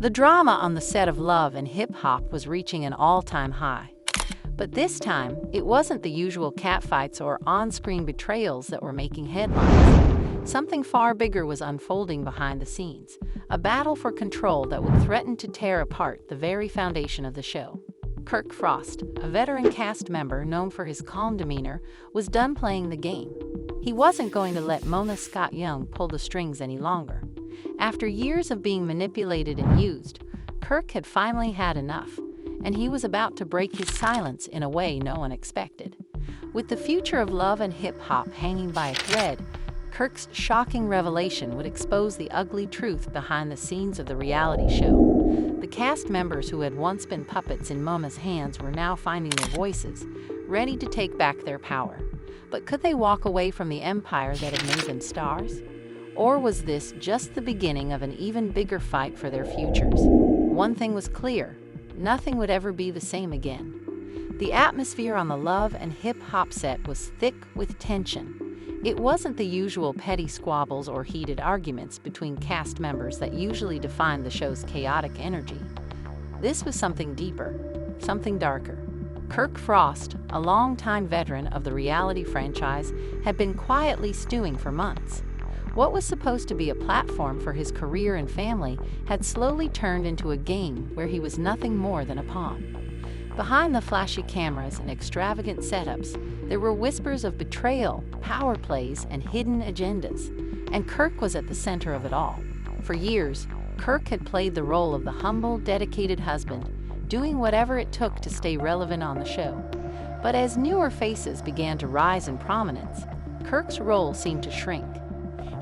The drama on the set of Love and Hip Hop was reaching an all-time high. But this time, it wasn't the usual catfights or on-screen betrayals that were making headlines. Something far bigger was unfolding behind the scenes, a battle for control that would threaten to tear apart the very foundation of the show. Kirk Frost, a veteran cast member known for his calm demeanor, was done playing the game. He wasn't going to let Mona Scott-Young pull the strings any longer. After years of being manipulated and used, Kirk had finally had enough, and he was about to break his silence in a way no one expected. With the future of Love and Hip Hop hanging by a thread, Kirk's shocking revelation would expose the ugly truth behind the scenes of the reality show. The cast members who had once been puppets in Mona's hands were now finding their voices, ready to take back their power. But could they walk away from the empire that had made them stars? Or was this just the beginning of an even bigger fight for their futures? One thing was clear: nothing would ever be the same again. The atmosphere on the Love and Hip Hop set was thick with tension. It wasn't the usual petty squabbles or heated arguments between cast members that usually define the show's chaotic energy. This was something deeper, something darker. Kirk Frost, a longtime veteran of the reality franchise, had been quietly stewing for months. What was supposed to be a platform for his career and family had slowly turned into a game where he was nothing more than a pawn. Behind the flashy cameras and extravagant setups, there were whispers of betrayal, power plays, and hidden agendas, and Kirk was at the center of it all. For years, Kirk had played the role of the humble, dedicated husband, doing whatever it took to stay relevant on the show. But as newer faces began to rise in prominence, Kirk's role seemed to shrink.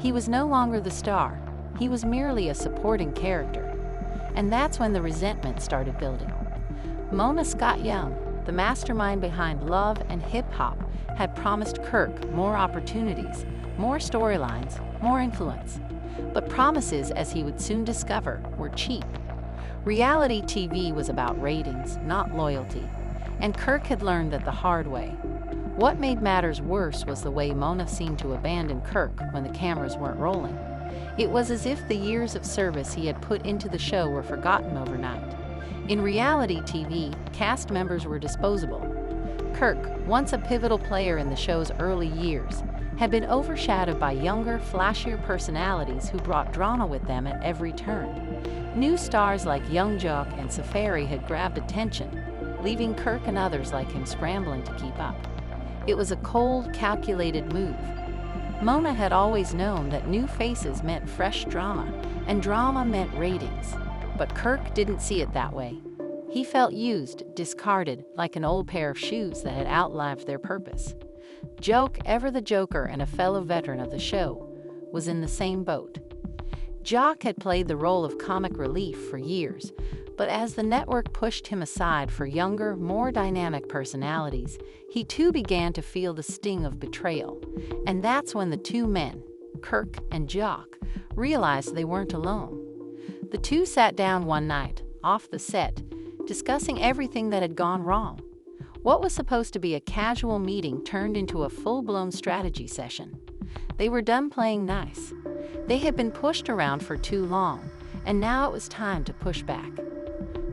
He was no longer the star, he was merely a supporting character. And that's when the resentment started building. Mona Scott-Young, the mastermind behind Love and Hip Hop, had promised Kirk more opportunities, more storylines, more influence. But promises, as he would soon discover, were cheap. Reality TV was about ratings, not loyalty, and Kirk had learned that the hard way. What made matters worse was the way Mona seemed to abandon Kirk when the cameras weren't rolling. It was as if the years of service he had put into the show were forgotten overnight. In reality TV, cast members were disposable. Kirk, once a pivotal player in the show's early years, had been overshadowed by younger, flashier personalities who brought drama with them at every turn. New stars like Young Jock and Safari had grabbed attention, leaving Kirk and others like him scrambling to keep up. It was a cold, calculated move. Mona had always known that new faces meant fresh drama, and drama meant ratings. But Kirk didn't see it that way. He felt used, discarded, like an old pair of shoes that had outlived their purpose. Jock, ever the Joker and a fellow veteran of the show, was in the same boat. Jock had played the role of comic relief for years, but as the network pushed him aside for younger, more dynamic personalities, he too began to feel the sting of betrayal. And that's when the two men, Kirk and Jock, realized they weren't alone. The two sat down one night, off the set, discussing everything that had gone wrong. What was supposed to be a casual meeting turned into a full-blown strategy session. They were done playing nice. They had been pushed around for too long, and now it was time to push back.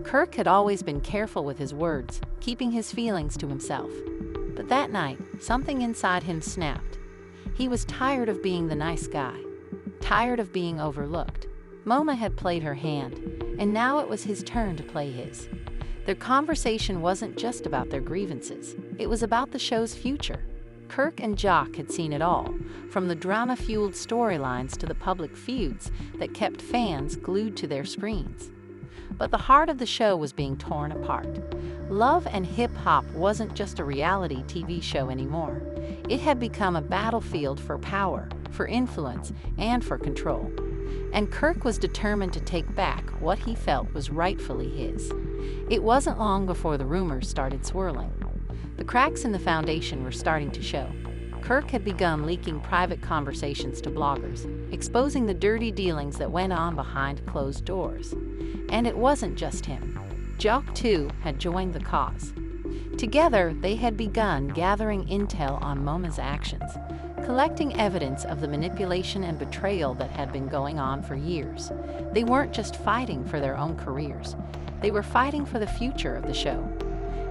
Kirk had always been careful with his words, keeping his feelings to himself. But that night, something inside him snapped. He was tired of being the nice guy, tired of being overlooked. Mona had played her hand, and now it was his turn to play his. Their conversation wasn't just about their grievances. It was about the show's future. Kirk and Jock had seen it all, from the drama-fueled storylines to the public feuds that kept fans glued to their screens. But the heart of the show was being torn apart. Love and Hip Hop wasn't just a reality TV show anymore. It had become a battlefield for power, for influence, and for control. And Kirk was determined to take back what he felt was rightfully his. It wasn't long before the rumors started swirling. The cracks in the foundation were starting to show. Kirk had begun leaking private conversations to bloggers, exposing the dirty dealings that went on behind closed doors. And it wasn't just him. Jock, too, had joined the cause. Together, they had begun gathering intel on Mona's actions, collecting evidence of the manipulation and betrayal that had been going on for years. They weren't just fighting for their own careers, they were fighting for the future of the show.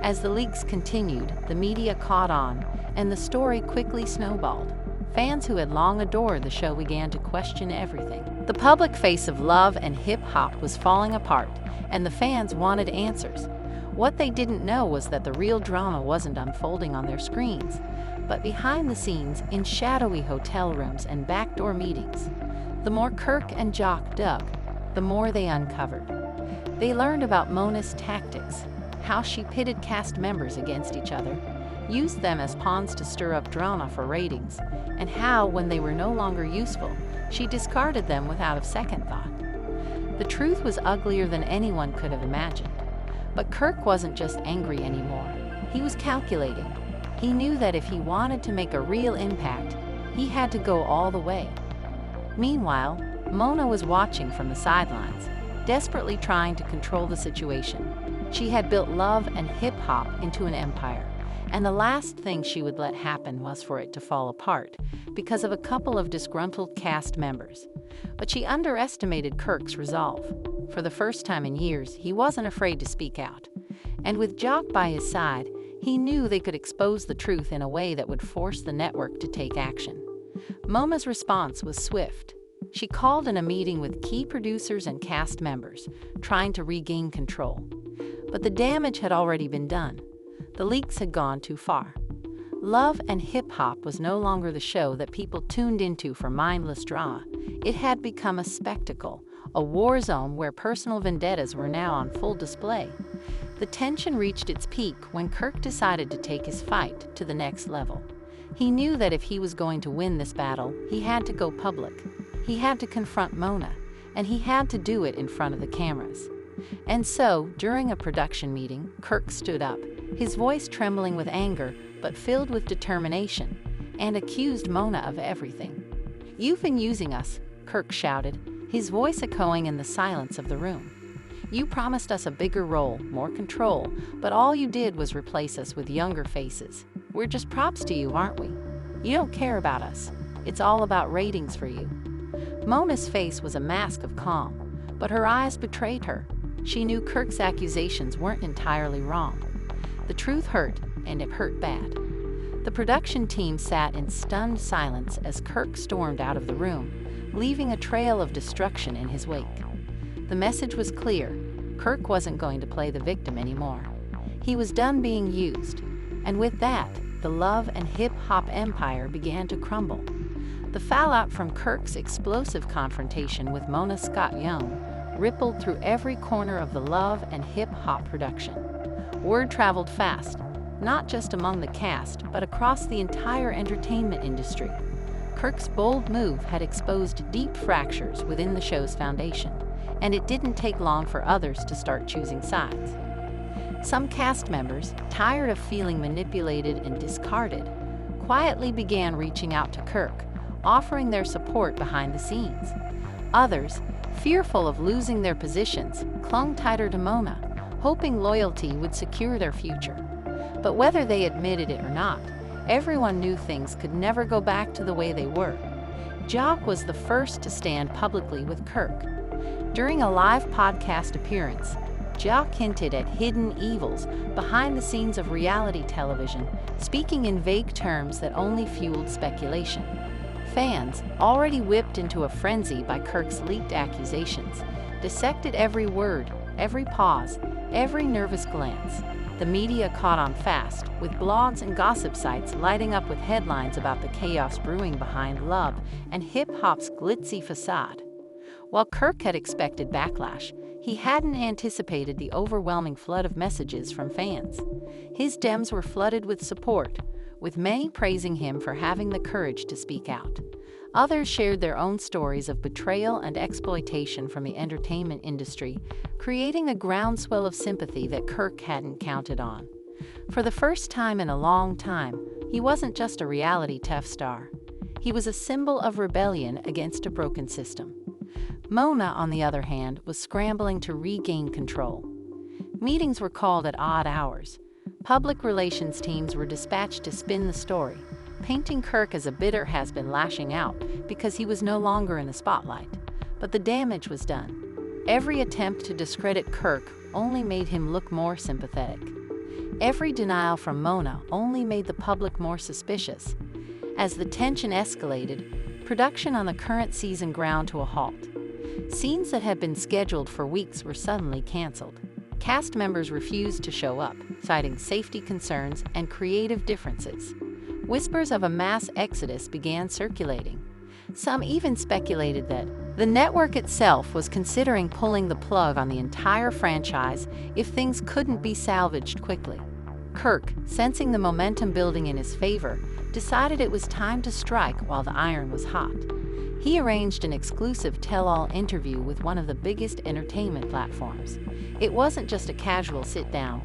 As the leaks continued, the media caught on, and the story quickly snowballed. Fans who had long adored the show began to question everything. The public face of love and hip-hop was falling apart, and the fans wanted answers. What they didn't know was that the real drama wasn't unfolding on their screens, but behind the scenes in shadowy hotel rooms and backdoor meetings. The more Kirk and Jock dug, the more they uncovered. They learned about Mona's tactics, how she pitted cast members against each other, used them as pawns to stir up drama for ratings, and how, when they were no longer useful, she discarded them without a second thought. The truth was uglier than anyone could have imagined. But Kirk wasn't just angry anymore. He was calculating. He knew that if he wanted to make a real impact, he had to go all the way. Meanwhile, Mona was watching from the sidelines, desperately trying to control the situation. She had built love and hip-hop into an empire, and the last thing she would let happen was for it to fall apart because of a couple of disgruntled cast members. But she underestimated Kirk's resolve. For the first time in years, he wasn't afraid to speak out. And with Jock by his side, he knew they could expose the truth in a way that would force the network to take action. Mona's response was swift. She called in a meeting with key producers and cast members, trying to regain control. But the damage had already been done. The leaks had gone too far. Love and hip-hop was no longer the show that people tuned into for mindless drama. It had become a spectacle, a war zone where personal vendettas were now on full display. The tension reached its peak when Kirk decided to take his fight to the next level. He knew that if he was going to win this battle, he had to go public. He had to confront Mona, and he had to do it in front of the cameras. And so, during a production meeting, Kirk stood up, his voice trembling with anger but filled with determination, and accused Mona of everything. "You've been using us," Kirk shouted, his voice echoing in the silence of the room. "You promised us a bigger role, more control, but all you did was replace us with younger faces. We're just props to you, aren't we? You don't care about us. It's all about ratings for you." Mona's face was a mask of calm, but her eyes betrayed her. She knew Kirk's accusations weren't entirely wrong. The truth hurt, and it hurt bad. The production team sat in stunned silence as Kirk stormed out of the room, leaving a trail of destruction in his wake. The message was clear. Kirk wasn't going to play the victim anymore. He was done being used, and with that, the love and hip-hop empire began to crumble. The fallout from Kirk's explosive confrontation with Mona Scott Young rippled through every corner of the love and hip-hop production. Word traveled fast, not just among the cast, but across the entire entertainment industry. Kirk's bold move had exposed deep fractures within the show's foundation, and it didn't take long for others to start choosing sides. Some cast members, tired of feeling manipulated and discarded, quietly began reaching out to Kirk, offering their support behind the scenes. Others, fearful of losing their positions, clung tighter to Mona, hoping loyalty would secure their future. But whether they admitted it or not, everyone knew things could never go back to the way they were. Jock was the first to stand publicly with Kirk. During a live podcast appearance, Jock hinted at hidden evils behind the scenes of reality television, speaking in vague terms that only fueled speculation. Fans, already whipped into a frenzy by Kirk's leaked accusations, dissected every word, every pause, every nervous glance. The media caught on fast, with blogs and gossip sites lighting up with headlines about the chaos brewing behind love and hip-hop's glitzy facade. While Kirk had expected backlash, he hadn't anticipated the overwhelming flood of messages from fans. His DMs were flooded with support, with many praising him for having the courage to speak out. Others shared their own stories of betrayal and exploitation from the entertainment industry, creating a groundswell of sympathy that Kirk hadn't counted on. For the first time in a long time, he wasn't just a reality tough star. He was a symbol of rebellion against a broken system. Mona, on the other hand, was scrambling to regain control. Meetings were called at odd hours. Public relations teams were dispatched to spin the story, painting Kirk as a bitter has-been lashing out because he was no longer in the spotlight. But the damage was done. Every attempt to discredit Kirk only made him look more sympathetic. Every denial from Mona only made the public more suspicious. As the tension escalated, production on the current season ground to a halt. Scenes that had been scheduled for weeks were suddenly canceled. Cast members refused to show up, citing safety concerns and creative differences. Whispers of a mass exodus began circulating. Some even speculated that the network itself was considering pulling the plug on the entire franchise if things couldn't be salvaged quickly. Kirk, sensing the momentum building in his favor, decided it was time to strike while the iron was hot. He arranged an exclusive tell-all interview with one of the biggest entertainment platforms. It wasn't just a casual sit-down.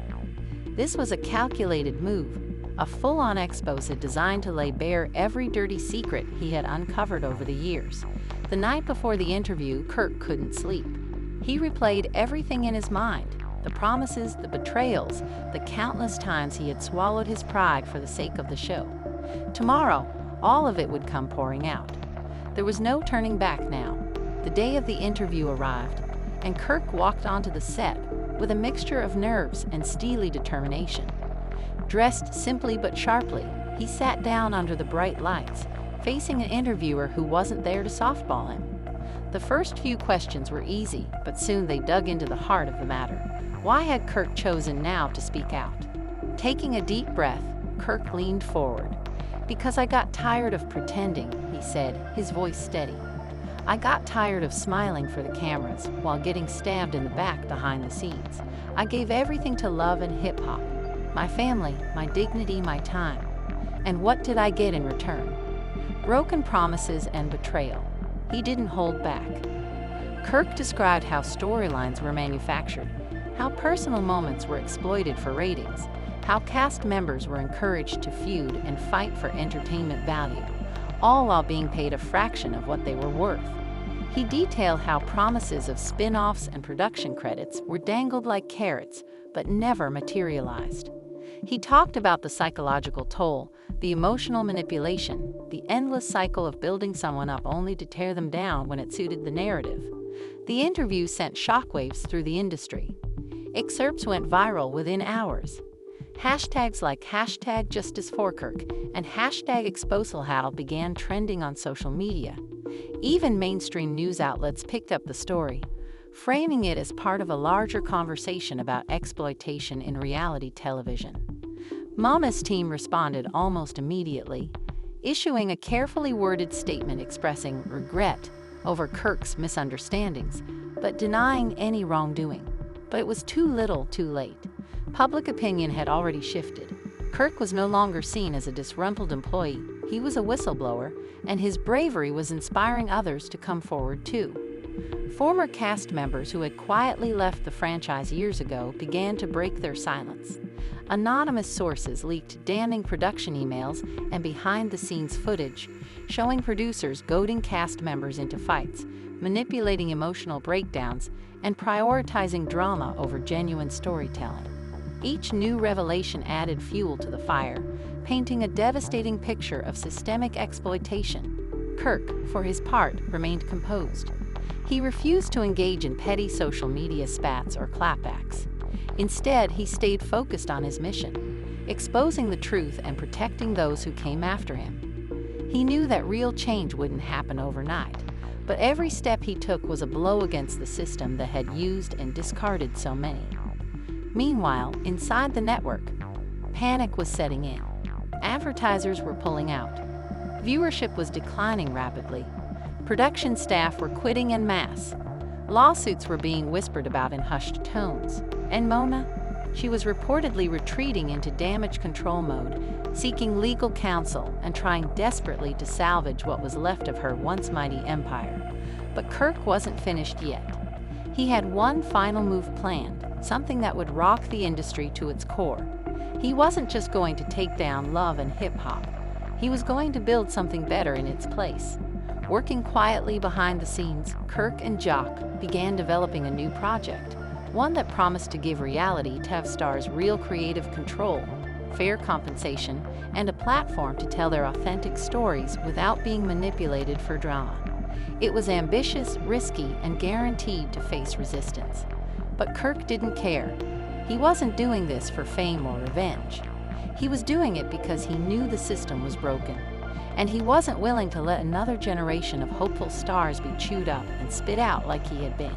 This was a calculated move, a full-on expose designed to lay bare every dirty secret he had uncovered over the years. The night before the interview, Kirk couldn't sleep. He replayed everything in his mind, the promises, the betrayals, the countless times he had swallowed his pride for the sake of the show. Tomorrow, all of it would come pouring out. There was no turning back now. The day of the interview arrived, and Kirk walked onto the set with a mixture of nerves and steely determination. Dressed simply but sharply, he sat down under the bright lights, facing an interviewer who wasn't there to softball him. The first few questions were easy, but soon they dug into the heart of the matter. Why had Kirk chosen now to speak out? Taking a deep breath, Kirk leaned forward. "Because I got tired of pretending," he said, his voice steady. "I got tired of smiling for the cameras while getting stabbed in the back behind the scenes. I gave everything to love and hip-hop. My family, my dignity, my time. And what did I get in return? Broken promises and betrayal." He didn't hold back. Kirk described how storylines were manufactured, how personal moments were exploited for ratings, how cast members were encouraged to feud and fight for entertainment value, all while being paid a fraction of what they were worth. He detailed how promises of spin-offs and production credits were dangled like carrots, but never materialized. He talked about the psychological toll, the emotional manipulation, the endless cycle of building someone up only to tear them down when it suited the narrative. The interview sent shockwaves through the industry. Excerpts went viral within hours. Hashtags like #JusticeForKirk and #ExposalHal began trending on social media. Even mainstream news outlets picked up the story, framing it as part of a larger conversation about exploitation in reality television. Mama's team responded almost immediately, issuing a carefully worded statement expressing regret over Kirk's misunderstandings, but denying any wrongdoing. But it was too little, too late. Public opinion had already shifted. Kirk was no longer seen as a disgruntled employee. He was a whistleblower, and his bravery was inspiring others to come forward too. Former cast members who had quietly left the franchise years ago began to break their silence. Anonymous sources leaked damning production emails and behind-the-scenes footage, showing producers goading cast members into fights, manipulating emotional breakdowns, and prioritizing drama over genuine storytelling. Each new revelation added fuel to the fire, painting a devastating picture of systemic exploitation. Kirk, for his part, remained composed. He refused to engage in petty social media spats or clapbacks. Instead, he stayed focused on his mission, exposing the truth and protecting those who came after him. He knew that real change wouldn't happen overnight, but every step he took was a blow against the system that had used and discarded so many. Meanwhile, inside the network, panic was setting in. Advertisers were pulling out. Viewership was declining rapidly. Production staff were quitting en masse. Lawsuits were being whispered about in hushed tones. And Mona? She was reportedly retreating into damage control mode, seeking legal counsel and trying desperately to salvage what was left of her once mighty empire. But Kirk wasn't finished yet. He had one final move planned, something that would rock the industry to its core. He wasn't just going to take down love and hip-hop. He was going to build something better in its place. Working quietly behind the scenes, Kirk and Jock began developing a new project, one that promised to give reality TV stars real creative control, fair compensation, and a platform to tell their authentic stories without being manipulated for drama. It was ambitious, risky, and guaranteed to face resistance. But Kirk didn't care. He wasn't doing this for fame or revenge. He was doing it because he knew the system was broken, and he wasn't willing to let another generation of hopeful stars be chewed up and spit out like he had been.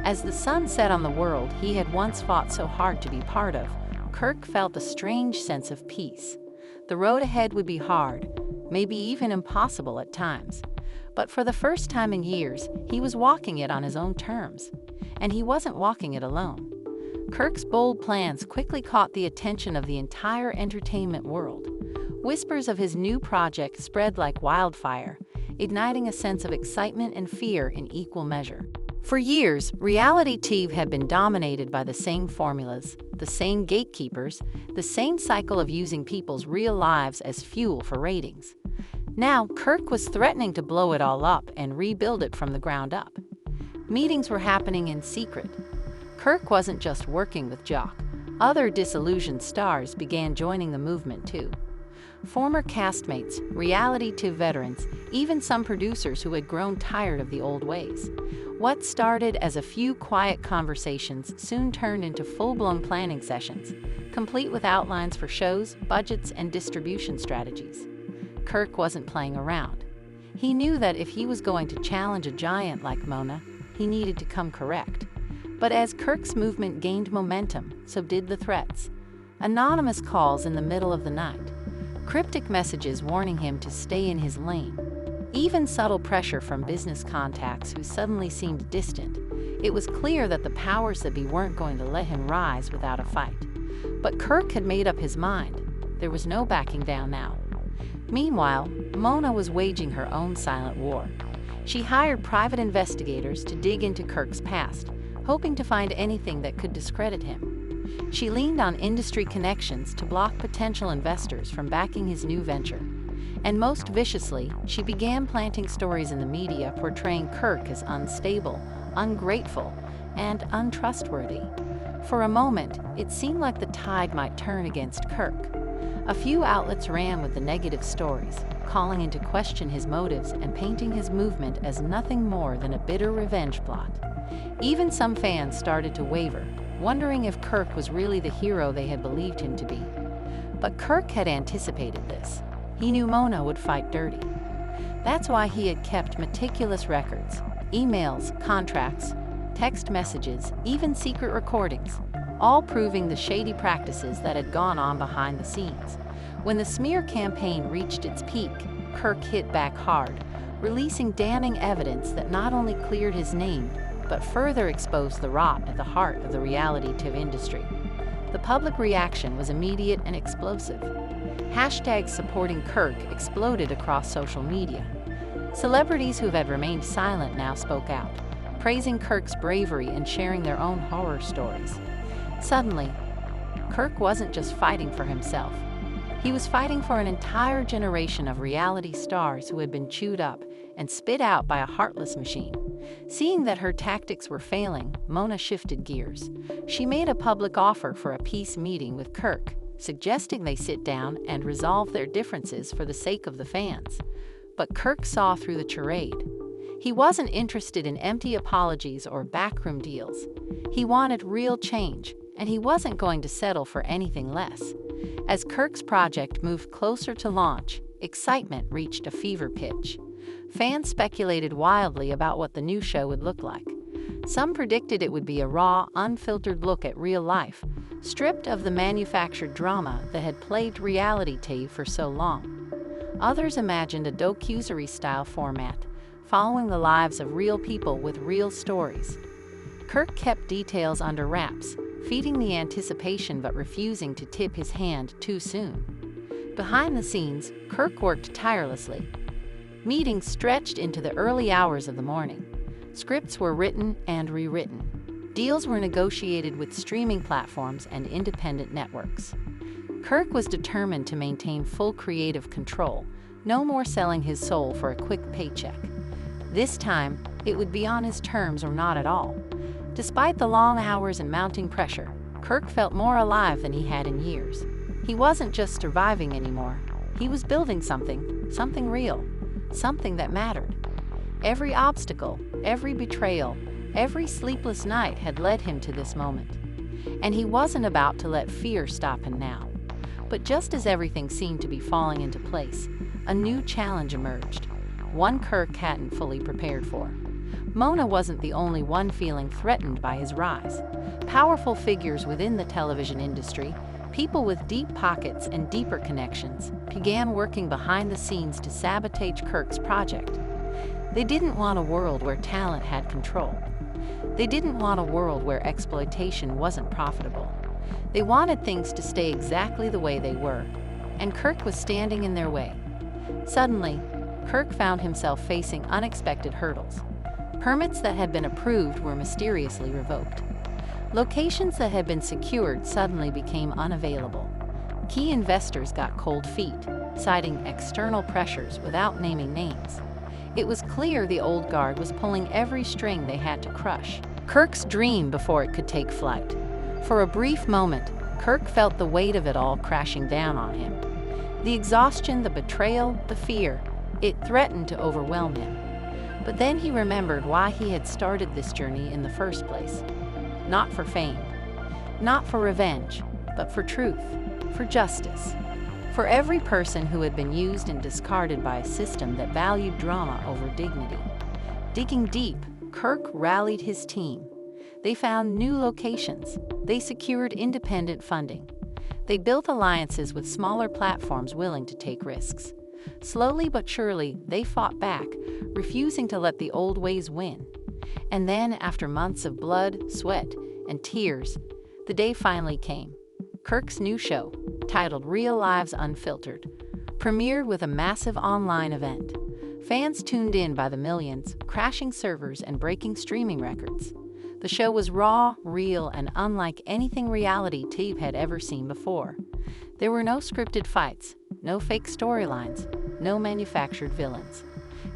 As the sun set on the world he had once fought so hard to be part of, Kirk felt a strange sense of peace. The road ahead would be hard, maybe even impossible at times. But for the first time in years, he was walking it on his own terms. And he wasn't walking it alone. Kirk's bold plans quickly caught the attention of the entire entertainment world. Whispers of his new project spread like wildfire, igniting a sense of excitement and fear in equal measure. For years, reality TV had been dominated by the same formulas, the same gatekeepers, the same cycle of using people's real lives as fuel for ratings. Now, Kirk was threatening to blow it all up and rebuild it from the ground up. Meetings were happening in secret. Kirk wasn't just working with Jock. Other disillusioned stars began joining the movement too. Former castmates, reality TV veterans, even some producers who had grown tired of the old ways. What started as a few quiet conversations soon turned into full-blown planning sessions, complete with outlines for shows, budgets, and distribution strategies. Kirk wasn't playing around. He knew that if he was going to challenge a giant like Mona, he needed to come correct. But as Kirk's movement gained momentum, so did the threats. Anonymous calls in the middle of the night. Cryptic messages warning him to stay in his lane. Even subtle pressure from business contacts who suddenly seemed distant. It was clear that the powers that be weren't going to let him rise without a fight. But Kirk had made up his mind. There was no backing down now. Meanwhile, Mona was waging her own silent war. She hired private investigators to dig into Kirk's past, hoping to find anything that could discredit him. She leaned on industry connections to block potential investors from backing his new venture. And most viciously, she began planting stories in the media portraying Kirk as unstable, ungrateful, and untrustworthy. For a moment, it seemed like the tide might turn against Kirk. A few outlets ran with the negative stories, calling into question his motives and painting his movement as nothing more than a bitter revenge plot. Even some fans started to waver, wondering if Kirk was really the hero they had believed him to be. But Kirk had anticipated this. He knew Mona would fight dirty. That's why he had kept meticulous records, emails, contracts, text messages, even secret recordings, all proving the shady practices that had gone on behind the scenes. When the smear campaign reached its peak, Kirk hit back hard, releasing damning evidence that not only cleared his name, but further exposed the rot at the heart of the reality TV industry. The public reaction was immediate and explosive. Hashtags supporting Kirk exploded across social media. Celebrities who had remained silent now spoke out, praising Kirk's bravery and sharing their own horror stories. Suddenly, Kirk wasn't just fighting for himself. He was fighting for an entire generation of reality stars who had been chewed up and spit out by a heartless machine. Seeing that her tactics were failing, Mona shifted gears. She made a public offer for a peace meeting with Kirk, suggesting they sit down and resolve their differences for the sake of the fans. But Kirk saw through the charade. He wasn't interested in empty apologies or backroom deals. He wanted real change, and he wasn't going to settle for anything less. As Kirk's project moved closer to launch, excitement reached a fever pitch. Fans speculated wildly about what the new show would look like. Some predicted it would be a raw, unfiltered look at real life, stripped of the manufactured drama that had plagued reality TV for so long. Others imagined a docuserie-style format, following the lives of real people with real stories. Kirk kept details under wraps, feeding the anticipation but refusing to tip his hand too soon. Behind the scenes, Kirk worked tirelessly. Meetings stretched into the early hours of the morning. Scripts were written and rewritten. Deals were negotiated with streaming platforms and independent networks. Kirk was determined to maintain full creative control, no more selling his soul for a quick paycheck. This time, it would be on his terms or not at all. Despite the long hours and mounting pressure, Kirk felt more alive than he had in years. He wasn't just surviving anymore. He was building something real, something that mattered. Every obstacle, every betrayal, every sleepless night had led him to this moment. And he wasn't about to let fear stop him now. But just as everything seemed to be falling into place, a new challenge emerged, one Kirk hadn't fully prepared for. Mona wasn't the only one feeling threatened by his rise. Powerful figures within the television industry, people with deep pockets and deeper connections, began working behind the scenes to sabotage Kirk's project. They didn't want a world where talent had control. They didn't want a world where exploitation wasn't profitable. They wanted things to stay exactly the way they were, and Kirk was standing in their way. Suddenly, Kirk found himself facing unexpected hurdles. Permits that had been approved were mysteriously revoked. Locations that had been secured suddenly became unavailable. Key investors got cold feet, citing external pressures without naming names. It was clear the old guard was pulling every string they had to crush. Kirk's dream before it could take flight. For a brief moment, Kirk felt the weight of it all crashing down on him. The exhaustion, the betrayal, the fear, it threatened to overwhelm him. But then he remembered why he had started this journey in the first place. Not for fame, not for revenge, but for truth, for justice. For every person who had been used and discarded by a system that valued drama over dignity. Digging deep, Kirk rallied his team. They found new locations. They secured independent funding. They built alliances with smaller platforms willing to take risks. Slowly but surely, they fought back, refusing to let the old ways win. And then, after months of blood, sweat, and tears, the day finally came. Kirk's new show, titled Real Lives Unfiltered, premiered with a massive online event. Fans tuned in by the millions, crashing servers and breaking streaming records. The show was raw, real, and unlike anything reality TV had ever seen before. There were no scripted fights, no fake storylines, no manufactured villains.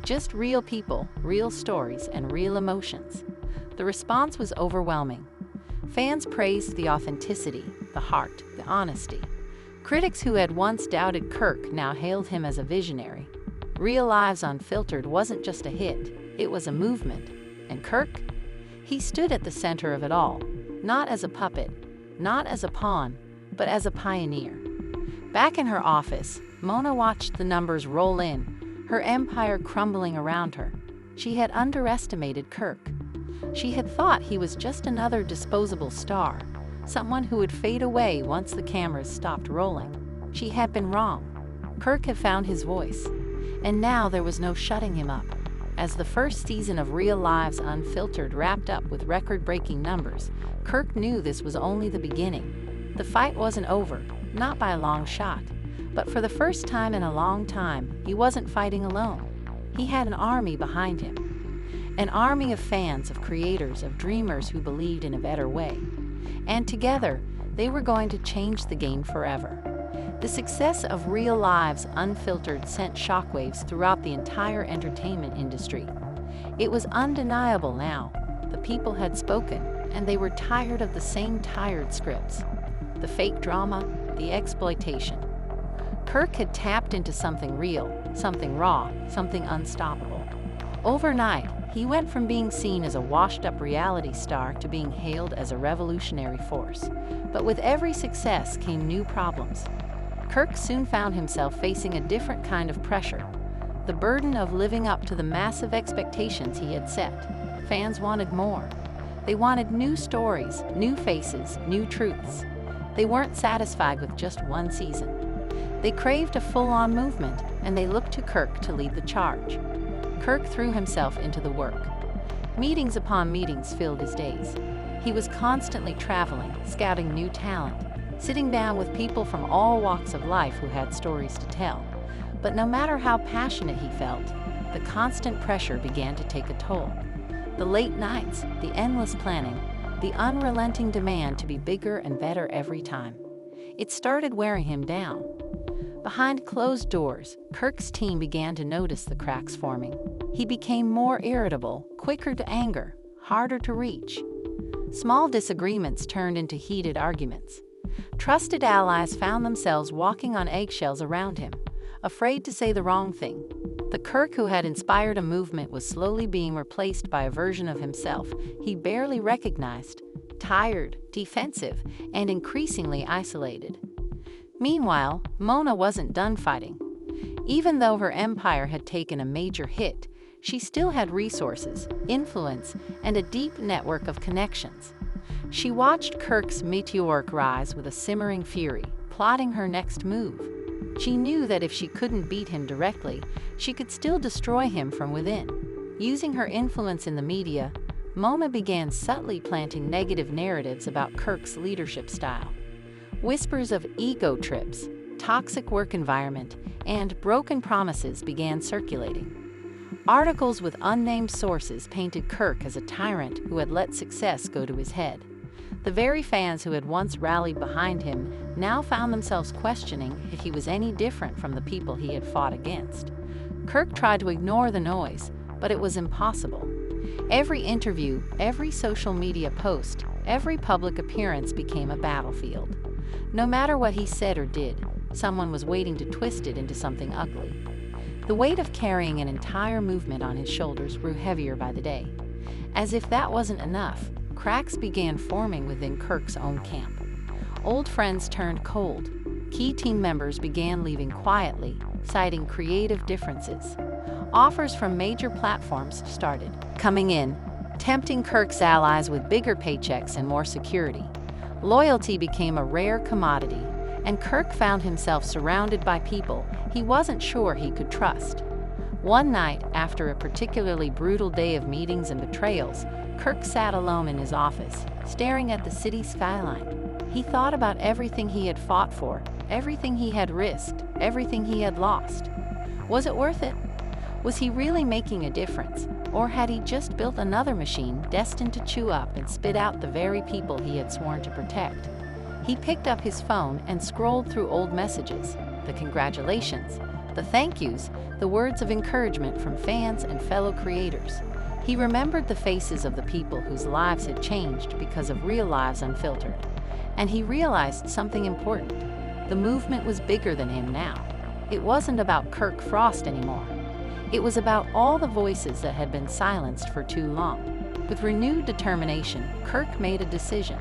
Just real people, real stories, and real emotions. The response was overwhelming. Fans praised the authenticity, the heart, the honesty. Critics who had once doubted Kirk now hailed him as a visionary. Real Lives Unfiltered wasn't just a hit, it was a movement. And Kirk? He stood at the center of it all, not as a puppet, not as a pawn, but as a pioneer. Back in her office, Mona watched the numbers roll in, her empire crumbling around her. She had underestimated Kirk. She had thought he was just another disposable star, someone who would fade away once the cameras stopped rolling. She had been wrong. Kirk had found his voice, and now there was no shutting him up. As the first season of Real Lives Unfiltered wrapped up with record-breaking numbers, Kirk knew this was only the beginning. The fight wasn't over, not by a long shot. But for the first time in a long time, he wasn't fighting alone. He had an army behind him. An army of fans, of creators, of dreamers who believed in a better way. And together, they were going to change the game forever. The success of Real Lives Unfiltered sent shockwaves throughout the entire entertainment industry. It was undeniable now. The people had spoken, and they were tired of the same tired scripts. The fake drama, the exploitation. Kirk had tapped into something real, something raw, something unstoppable. Overnight, he went from being seen as a washed-up reality star to being hailed as a revolutionary force. But with every success came new problems. Kirk soon found himself facing a different kind of pressure, the burden of living up to the massive expectations he had set. Fans wanted more. They wanted new stories, new faces, new truths. They weren't satisfied with just one season. They craved a full-on movement, and they looked to Kirk to lead the charge. Kirk threw himself into the work. Meetings upon meetings filled his days. He was constantly traveling, scouting new talent, sitting down with people from all walks of life who had stories to tell. But no matter how passionate he felt, the constant pressure began to take a toll. The late nights, the endless planning, the unrelenting demand to be bigger and better every time. It started wearing him down. Behind closed doors, Kirk's team began to notice the cracks forming. He became more irritable, quicker to anger, harder to reach. Small disagreements turned into heated arguments. Trusted allies found themselves walking on eggshells around him, afraid to say the wrong thing. The Kirk who had inspired a movement was slowly being replaced by a version of himself he barely recognized, tired, defensive, and increasingly isolated. Meanwhile, Mona wasn't done fighting. Even though her empire had taken a major hit, she still had resources, influence, and a deep network of connections. She watched Kirk's meteoric rise with a simmering fury, plotting her next move. She knew that if she couldn't beat him directly, she could still destroy him from within. Using her influence in the media, Mona began subtly planting negative narratives about Kirk's leadership style. Whispers of ego trips, toxic work environment, and broken promises began circulating. Articles with unnamed sources painted Kirk as a tyrant who had let success go to his head. The very fans who had once rallied behind him now found themselves questioning if he was any different from the people he had fought against. Kirk tried to ignore the noise, but it was impossible. Every interview, every social media post, every public appearance became a battlefield. No matter what he said or did, someone was waiting to twist it into something ugly. The weight of carrying an entire movement on his shoulders grew heavier by the day. As if that wasn't enough, cracks began forming within Kirk's own camp. Old friends turned cold. Key team members began leaving quietly, citing creative differences. Offers from major platforms started coming in, tempting Kirk's allies with bigger paychecks and more security. Loyalty became a rare commodity, and Kirk found himself surrounded by people he wasn't sure he could trust. One night, after a particularly brutal day of meetings and betrayals, Kirk sat alone in his office, staring at the city skyline. He thought about everything he had fought for, everything he had risked, everything he had lost. Was it worth it? Was he really making a difference, or had he just built another machine destined to chew up and spit out the very people he had sworn to protect? He picked up his phone and scrolled through old messages, the congratulations, the thank yous, the words of encouragement from fans and fellow creators. He remembered the faces of the people whose lives had changed because of Real Lives Unfiltered. And he realized something important. The movement was bigger than him now. It wasn't about Kirk Frost anymore. It was about all the voices that had been silenced for too long. With renewed determination, Kirk made a decision.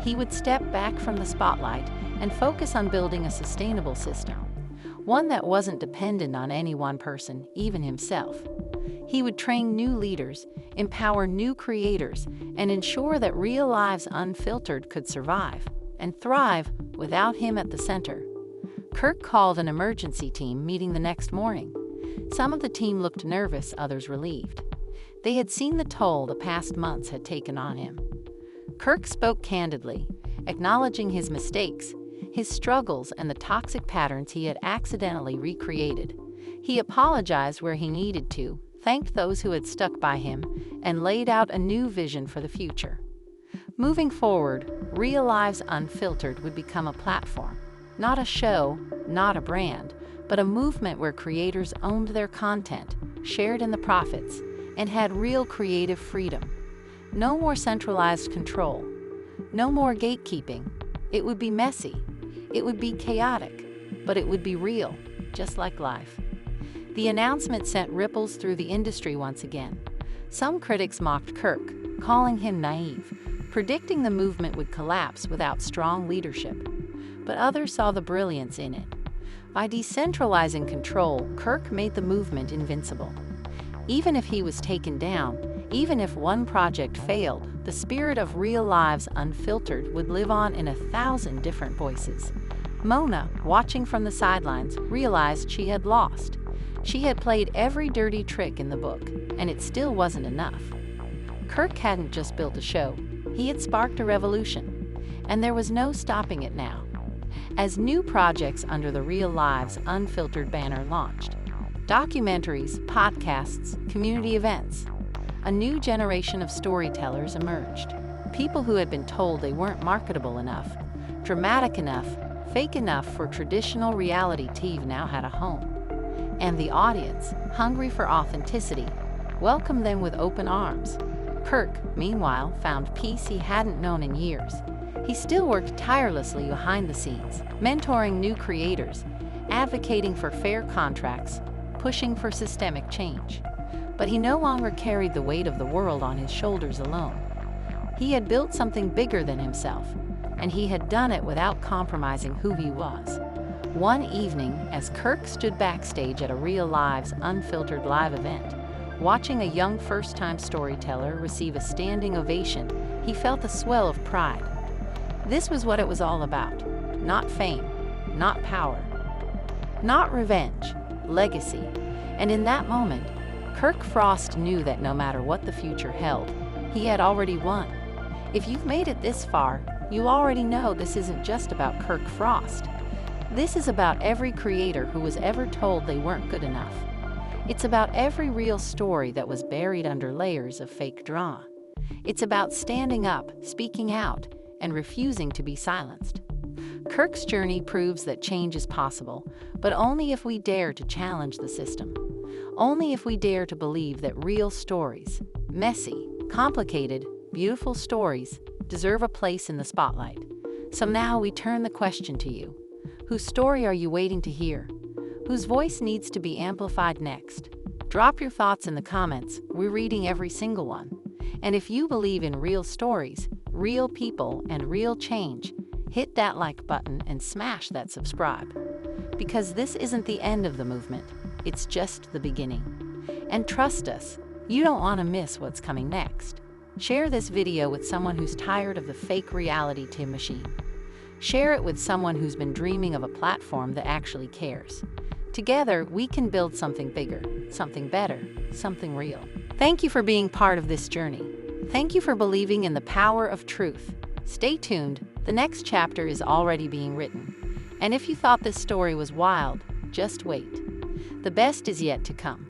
He would step back from the spotlight and focus on building a sustainable system, one that wasn't dependent on any one person, even himself. He would train new leaders, empower new creators, and ensure that Real Lives Unfiltered could survive and thrive without him at the center. Kirk called an emergency team meeting the next morning. Some of the team looked nervous, others relieved. They had seen the toll the past months had taken on him. Kirk spoke candidly, acknowledging his mistakes, his struggles, and the toxic patterns he had accidentally recreated. He apologized where he needed to, thanked those who had stuck by him, and laid out a new vision for the future. Moving forward, Real Lives Unfiltered would become a platform, not a show, not a brand, but a movement where creators owned their content, shared in the profits, and had real creative freedom. No more centralized control. No more gatekeeping. It would be messy. It would be chaotic. But it would be real, just like life. The announcement sent ripples through the industry once again. Some critics mocked Kirk, calling him naive, predicting the movement would collapse without strong leadership. But others saw the brilliance in it. By decentralizing control, Kirk made the movement invincible. Even if he was taken down, even if one project failed, the spirit of Real Lives Unfiltered would live on in 1,000 different voices. Mona, watching from the sidelines, realized she had lost. She had played every dirty trick in the book, and it still wasn't enough. Kirk hadn't just built a show, he had sparked a revolution, and there was no stopping it now. As new projects under the Real Lives Unfiltered banner launched, documentaries, podcasts, community events, a new generation of storytellers emerged. People who had been told they weren't marketable enough, dramatic enough, fake enough for traditional reality TV now had a home. And the audience, hungry for authenticity, welcomed them with open arms. Kirk, meanwhile, found peace he hadn't known in years. He still worked tirelessly behind the scenes, mentoring new creators, advocating for fair contracts, pushing for systemic change. But he no longer carried the weight of the world on his shoulders alone. He had built something bigger than himself, and he had done it without compromising who he was. One evening, as Kirk stood backstage at a Real Lives Unfiltered live event, watching a young first-time storyteller receive a standing ovation, he felt a swell of pride. This was what it was all about. Not fame, not power, not revenge, legacy. And in that moment, Kirk Frost knew that no matter what the future held, he had already won. If you've made it this far, you already know this isn't just about Kirk Frost. This is about every creator who was ever told they weren't good enough. It's about every real story that was buried under layers of fake drama. It's about standing up, speaking out, and refusing to be silenced. Kirk's journey proves that change is possible, but only if we dare to challenge the system. Only if we dare to believe that real stories, messy, complicated, beautiful stories, deserve a place in the spotlight. So now we turn the question to you. Whose story are you waiting to hear? Whose voice needs to be amplified next? Drop your thoughts in the comments. We're reading every single one. And if you believe in real stories, real people, and real change, hit that like button and smash that subscribe. Because this isn't the end of the movement, it's just the beginning. And trust us, you don't want to miss what's coming next. Share this video with someone who's tired of the fake reality TV machine. Share it with someone who's been dreaming of a platform that actually cares. Together, we can build something bigger, something better, something real. Thank you for being part of this journey. Thank you for believing in the power of truth. Stay tuned, the next chapter is already being written. And if you thought this story was wild, just wait. The best is yet to come.